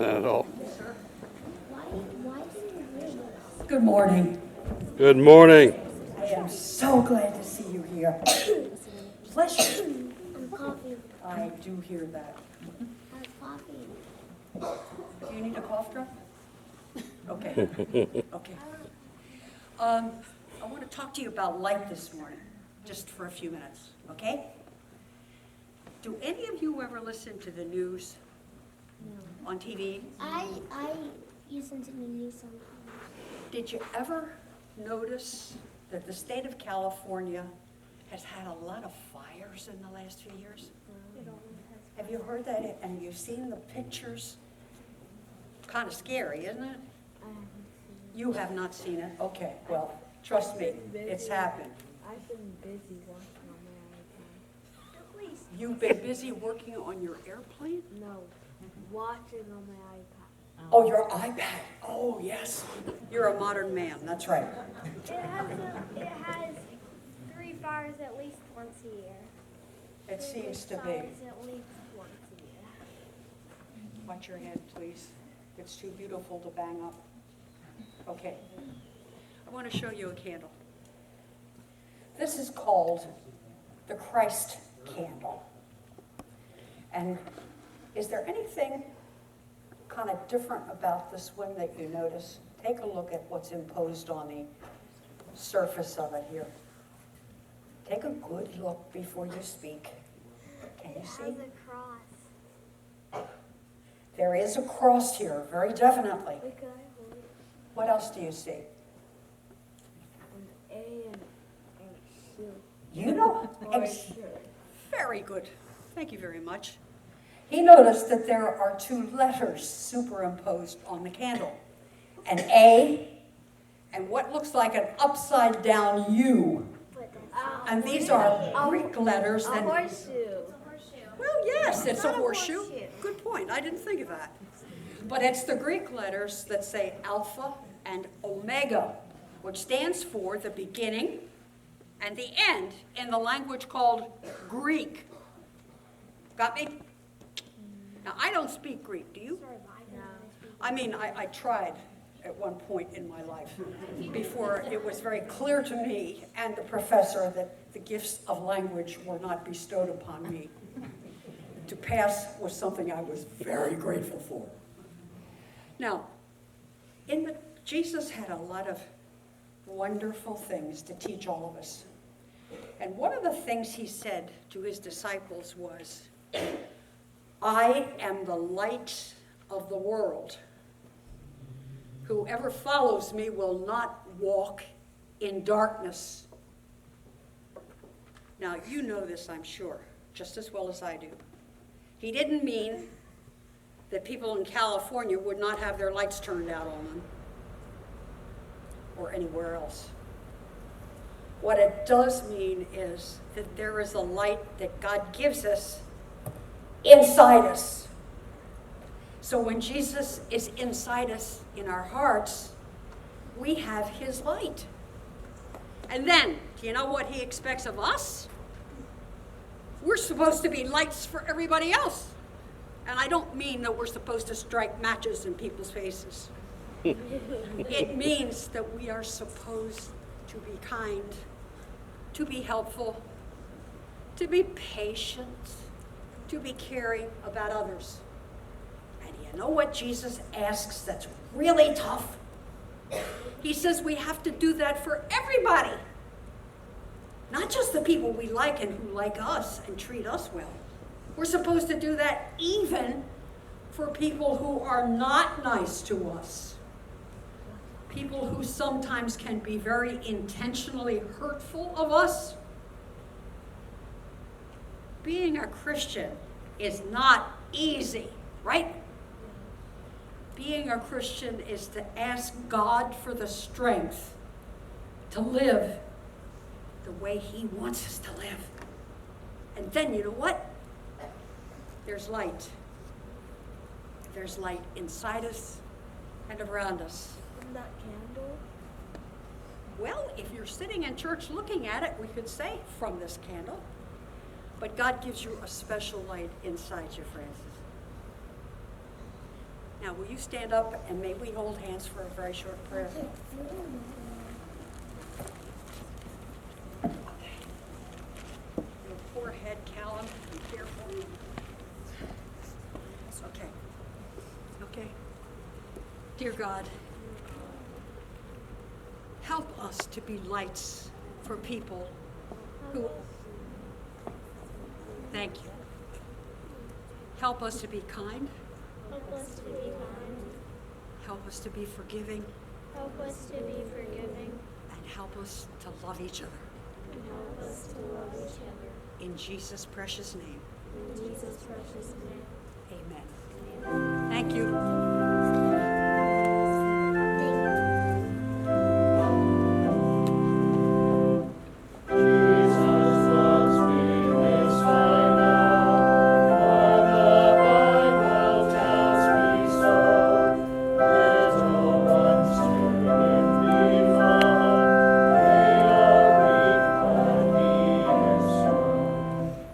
at all. Good morning. Good morning. I am so glad to see you here. Pleasure. And coffee. I do hear that. And coffee. Do you need a cough drop? Okay. Okay. I want to talk to you about light this morning, just for a few minutes, okay? Do any of you ever listen to the news on TV? I listen to the news sometimes. Did you ever notice that the state of California has had a lot of fires in the last few years? Have you heard that? And have you seen the pictures? Kind of scary, isn't it? You have not seen it? Okay, well, trust me, it's happened. I've been busy working on my iPad. You've been busy working on your airplane? No, watching on my iPad. Oh, your iPad. Oh, yes. You're a modern man, that's right. It has 3 fires at least once a year. It seems to be. Fires at least once a year. Watch your head, please. It's too beautiful to bang up. Okay. I want to show you a candle. This is called the Christ candle. And is there anything kind of different about this one that you notice? Take a look at what's imposed on the surface of it here. Take a good look before you speak. Can you It see? has a cross. There is a cross here, very definitely. Look, I hold it. What else do you see? An A and a shoe. You know, Or a shirt. very good. Thank you very much. He noticed that there are 2 letters superimposed on the candle. An A and what looks like an upside down U. But that's And these are Greek letters A that... horseshoe. Well, yes, it's a not a horseshoe. horseshoe. Good point. I didn't think of that. But it's the Greek letters that say Alpha and Omega, which stands for the beginning and the end in the language called Greek. Got me? Now, I don't speak Greek, do you? I mean, I tried at one point in my life before it was very clear to me and the professor that the gifts of language were not bestowed upon me. To pass was something I was very grateful for. Now, Jesus had a lot of wonderful things to teach all of us. And one of the things he said to his disciples was, I am the light of the world. Whoever follows me will not walk in darkness. Now, you know this, I'm sure, just as well as I do. He didn't mean that people in California would not have their lights turned out on them or anywhere else. What it does mean is that there is a light that God gives us inside us. So when Jesus is inside us in our hearts, we have his light. And then, do you know what he expects of us? We're supposed to be lights for everybody else. And I don't mean that we're supposed to strike matches in people's faces. It means that we are supposed to be kind, to be helpful, to be patient, to be caring about others. And you know what Jesus asks that's really tough? He says we have to do that for everybody. Not just the people we like and who like us and treat us well. We're supposed to do that even for people who are not nice to us. People who sometimes can be very intentionally hurtful of us. Being a Christian is not easy, right? Being a Christian is to ask God for the strength to live the way he wants us to live. And then, you know what? There's light. There's light inside us and around us. From that candle? Well, if you're sitting in church looking at it, we could say from this candle. But God gives you a special light inside you, Francis. Now, will you stand up and may we hold hands for a very short prayer? Your poor head, Callum, be careful. Okay. Okay. Dear God, help us to be lights for people who, thank you. Help us to be kind. Help us to be kind. Help us to be forgiving. Help us to be forgiving. And help us to love each other. And help us to love each other. In Jesus' precious name. In Jesus' precious name.